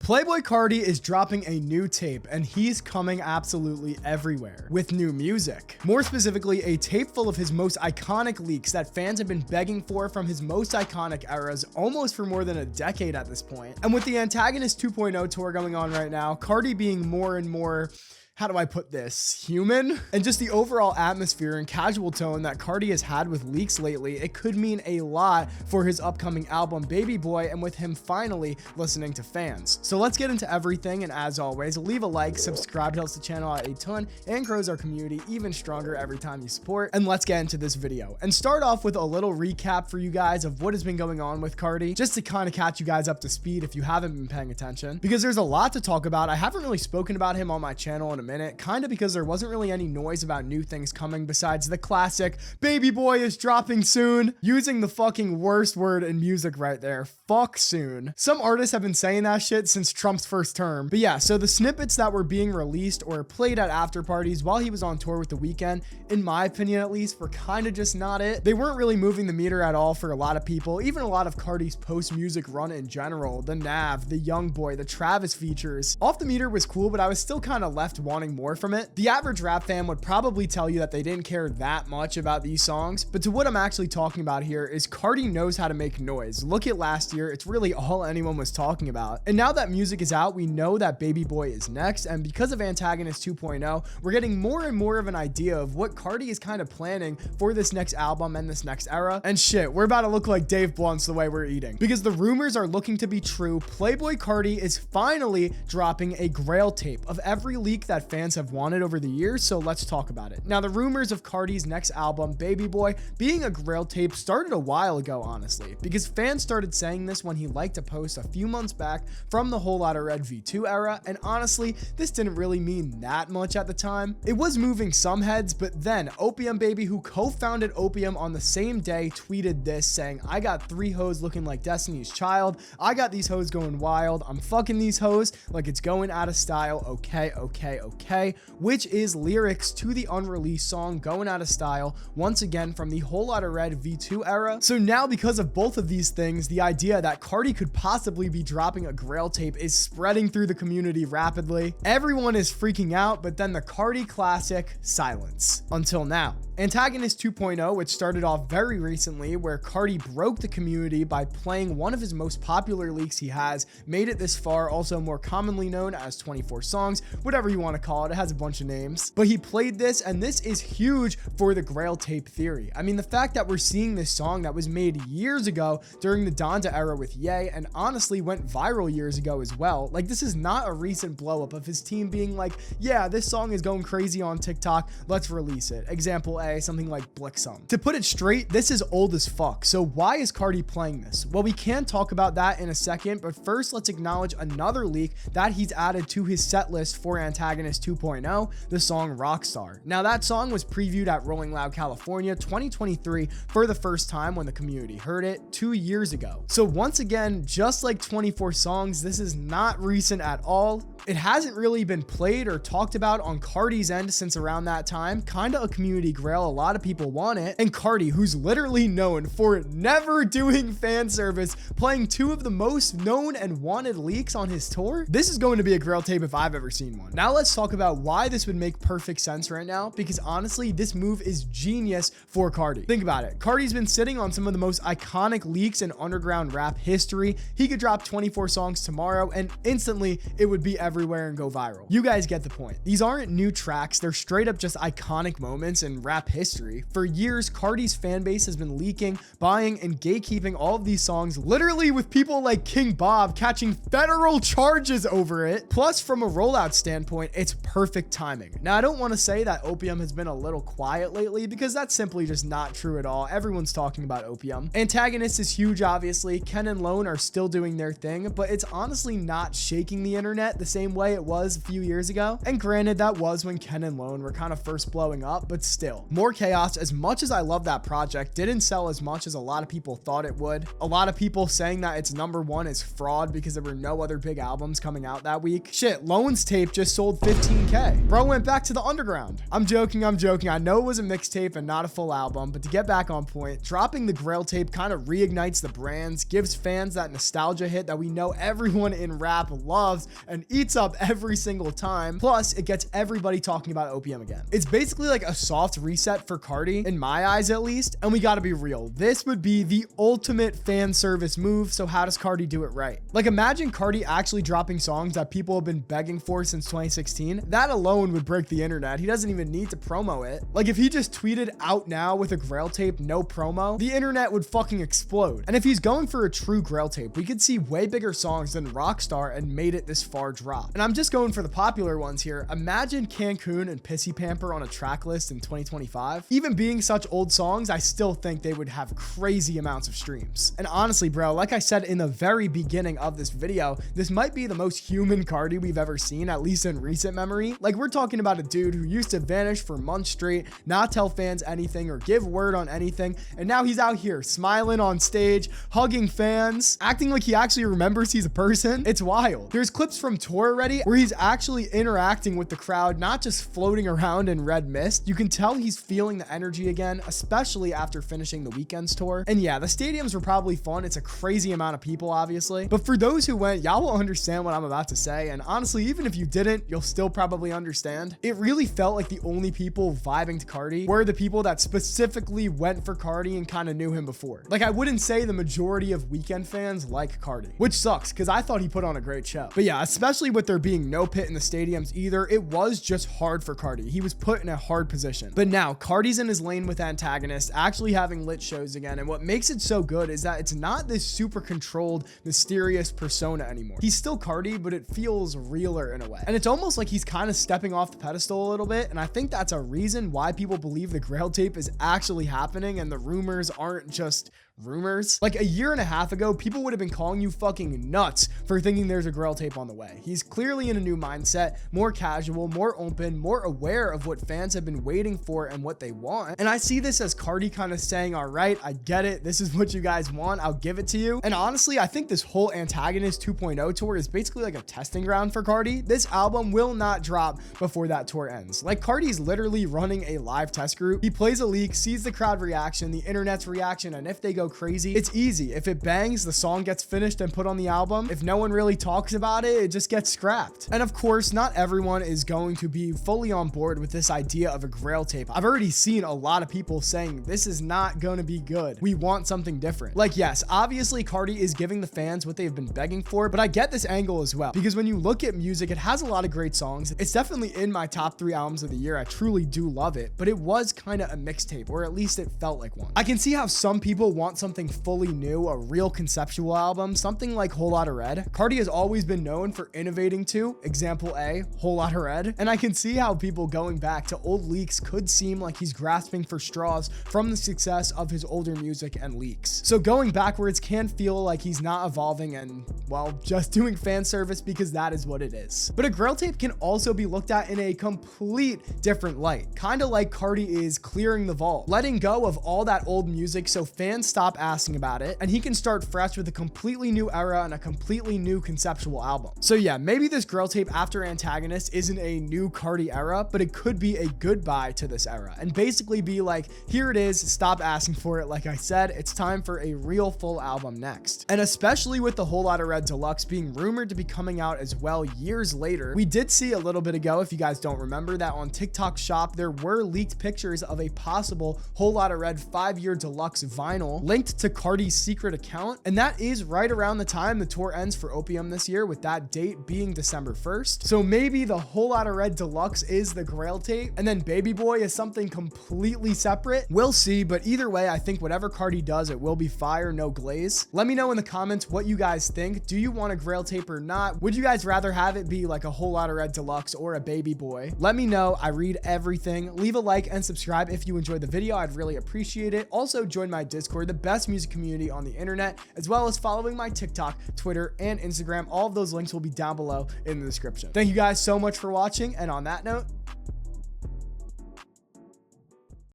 Playboi Carti is dropping a new tape and he's coming absolutely everywhere with new music. More specifically, a tape full of his most iconic leaks that fans have been begging for from his most iconic eras almost for more than a decade at this point. And with the Antagonist 2.0 tour going on right now, Carti being more and more, how do I put this, human? And just the overall atmosphere and casual tone that Carti has had with leaks lately, it could mean a lot for his upcoming album Baby Boy and with him finally listening to fans. So let's get into everything, and as always, leave a like, subscribe, helps the channel out a ton and grows our community even stronger every time you support. And let's get into this video and start off with a little recap for you guys of what has been going on with Carti, just to kind of catch you guys up to speed if you haven't been paying attention, because there's a lot to talk about. I haven't really spoken about him on my channel in a minute, kind of because there wasn't really any noise about new things coming besides the classic Baby Boy is dropping soon, using the fucking worst word in music right there, fuck soon. Some artists have been saying that shit since Trump's first term. But yeah, so the snippets that were being released or played at after parties while he was on tour with The Weeknd, in my opinion at least, were kind of just not it. They weren't really moving the meter at all for a lot of people, even a lot of Carti's post-music run in general. The Nav, the Young Boy, the Travis features. Off the Meter was cool, but I was still kind of left wanting more from it. The average rap fan would probably tell you that they didn't care that much about these songs, but to what I'm actually talking about here is Carti knows how to make noise. Look at last year, it's really all anyone was talking about. And now that music is out, we know that Baby Boy is next, and because of Antagonist 2.0, we're getting more and more of an idea of what Carti is kind of planning for this next album and this next era. And shit, we're about to look like Dave Blunt's the way we're eating, because the rumors are looking to be true. Playboi Carti is finally dropping a Grail tape of every leak that fans have wanted over the years, so let's talk about it. Now, the rumors of Carti's next album, Baby Boy, being a Grail tape started a while ago, honestly, because fans started saying this when he liked to post a few months back from the Whole Lotta Red V2 era, and honestly, this didn't really mean that much at the time. It was moving some heads, but then Opium Baby, who co-founded Opium on the same day, tweeted this saying, "I got 3 hoes looking like Destiny's Child. I got these hoes going wild. I'm fucking these hoes like it's going out of style. Okay, okay, okay," which is lyrics to the unreleased song Going Out of Style, once again from the Whole Lotta Red V2 era. So now, because of both of these things, the idea that Carti could possibly be dropping a Grail tape is spreading through the community rapidly. Everyone is freaking out, but then the Carti classic, silence. Until now. Antagonist 2.0, which started off very recently, where Carti broke the community by playing one of his most popular leaks he has, made it this far, also more commonly known as 24 songs, whatever you want to call it. It has a bunch of names. But he played this, and this is huge for the Grail tape theory. I mean, the fact that we're seeing this song that was made years ago during the Donda era with Ye, and honestly went viral years ago as well. Like, this is not a recent blow up of his team being like, yeah, this song is going crazy on TikTok, let's release it. Example A, something like Blixum. To put it straight, this is old as fuck. So why is Carti playing this? Well, we can talk about that in a second, but first let's acknowledge another leak that he's added to his set list for Antagonist 2.0, the song Rockstar. Now, that song was previewed at Rolling Loud California 2023 for the first time when the community heard it 2 years ago. So once again, just like 24 songs, this is not recent at all. It hasn't really been played or talked about on Carti's end since around that time. Kinda a community grail, a lot of people want it. And Carti, who's literally known for never doing fan service, playing 2 of the most known and wanted leaks on his tour, this is going to be a Grail tape if I've ever seen one. Now let's talk about why this would make perfect sense right now, because honestly, this move is genius for Carti. Think about it. Carti's been sitting on some of the most iconic leaks in underground rap history. He could drop 24 songs tomorrow and instantly it would be everywhere and go viral. You guys get the point. These aren't new tracks, they're straight up just iconic moments in rap history. For years, Carti's fan base has been leaking, buying, and gatekeeping all of these songs, literally with people like King Bob catching federal charges over it. Plus, from a rollout standpoint, it's perfect timing. Now, I don't want to say that Opium has been a little quiet lately, because that's simply just not true at all. Everyone's talking about Opium. Antagonist is huge, obviously. Ken and Lone are still doing their thing, but it's honestly not shaking the internet the same way it was a few years ago. And granted, that was when Ken and Lone were kind of first blowing up, but still. More Chaos, as much as I love that project, didn't sell as much as a lot of people thought it would. A lot of people saying that it's #1 is fraud because there were no other big albums coming out that week. Shit, Lone's tape just sold 50 15K. Bro went back to the underground. I'm joking. I know it was a mixtape and not a full album, but to get back on point, dropping the Grail tape kind of reignites the brands, gives fans that nostalgia hit that we know everyone in rap loves and eats up every single time. Plus, it gets everybody talking about OPM again. It's basically like a soft reset for Carti, in my eyes at least, and we gotta be real. This would be the ultimate fan service move, so how does Carti do it right? Like, imagine Carti actually dropping songs that people have been begging for since 2016. That alone would break the internet. He doesn't even need to promo it. Like, if he just tweeted out now with a Grail tape, no promo, the internet would fucking explode. And if he's going for a true Grail tape, we could see way bigger songs than Rockstar and Made It this far drop. And I'm just going for the popular ones here. Imagine Cancun and Pissy Pamper on a track list in 2025. Even being such old songs, I still think they would have crazy amounts of streams. And honestly, bro, like I said in the very beginning of this video, this might be the most human Carti we've ever seen, at least in recent memory. Like, we're talking about a dude who used to vanish for months straight, not tell fans anything or give word on anything, and now he's out here smiling on stage, hugging fans, acting like he actually remembers he's a person. It's wild. There's clips from tour already where he's actually interacting with the crowd, not just floating around in red mist. You can tell he's feeling the energy again, especially after finishing the Weeknd's tour. And yeah, the stadiums were probably fun. It's a crazy amount of people, obviously, but for those who went, y'all will understand what I'm about to say. And honestly, even if you didn't, you'll still probably understand. It really felt like the only people vibing to Carti were the people that specifically went for Carti and kind of knew him before. Like, I wouldn't say the majority of Weeknd fans like Carti, which sucks because I thought he put on a great show. But yeah, especially with there being no pit in the stadiums either, it was just hard for Carti. He was put in a hard position. But now Carti's in his lane with Antagonist, actually having lit shows again. And what makes it so good is that it's not this super controlled, mysterious persona anymore. He's still Carti, but it feels realer in a way. And it's almost like he's kind of stepping off the pedestal a little bit. And I think that's a reason why people believe the Grail tape is actually happening and the rumors aren't just rumors. Like, a year and a half ago, people would have been calling you fucking nuts for thinking there's a Grail tape on the way. He's clearly in a new mindset, more casual, more open, more aware of what fans have been waiting for and what they want. And I see this as Carti kind of saying, all right, I get it. This is what you guys want. I'll give it to you. And honestly, I think this whole Antagonist 2.0 tour is basically like a testing ground for Carti. This album will not drop before that tour ends. Like, Carti's literally running a live test group. He plays a leak, sees the crowd reaction, the internet's reaction, and if they go crazy, it's easy. If it bangs, the song gets finished and put on the album. If no one really talks about it, it just gets scrapped. And of course, not everyone is going to be fully on board with this idea of a Grail tape. I've already seen a lot of people saying this is not going to be good. We want something different. Like, yes, obviously Carti is giving the fans what they've been begging for, but I get this angle as well, because when you look at music, it has a lot of great songs. It's definitely in my top 3 albums of the year. I truly do love it, but it was kind of a mixtape, or at least it felt like one. I can see how some people want something fully new, a real conceptual album, something like Whole Lotta Red. Carti has always been known for innovating too. Example A, Whole Lotta Red. And I can see how people going back to old leaks could seem like he's grasping for straws from the success of his older music and leaks. So going backwards can feel like he's not evolving and, well, just doing fan service, because that is what it is. But a Grail tape can also be looked at in a complete different light, kind of like Carti is clearing the vault, letting go of all that old music so fans stop asking about it, and he can start fresh with a completely new era and a completely new conceptual album. So yeah, maybe this Grail tape after Antagonist isn't a new Carti era, but it could be a goodbye to this era and basically be like, here it is, stop asking for it. Like I said, it's time for a real full album next. And especially with the Whole Lotta Red Deluxe being rumored to be coming out as well years later, we did see a little bit ago, if you guys don't remember, that on TikTok Shop there were leaked pictures of a possible Whole Lotta Red 5-year deluxe vinyl linked to Carti's secret account, and that is right around the time the tour ends for Opium this year, with that date being December 1st. So maybe the Whole Lotta Red Deluxe is the Grail tape, and then Baby Boy is something completely separate. We'll see, but either way, I think whatever Carti does, it will be fire, no glaze. Let me know in the comments what you guys think. Do you want a Grail tape or not? Would you guys rather have it be like a Whole Lotta Red Deluxe or a Baby Boy? Let me know. I read everything. Leave a like and subscribe if you enjoyed the video. I'd really appreciate it. Also, join my Discord, the best music community on the internet, as well as following my TikTok, Twitter, and Instagram. All of those links will be down below in the description. Thank you guys so much for watching, and on that note,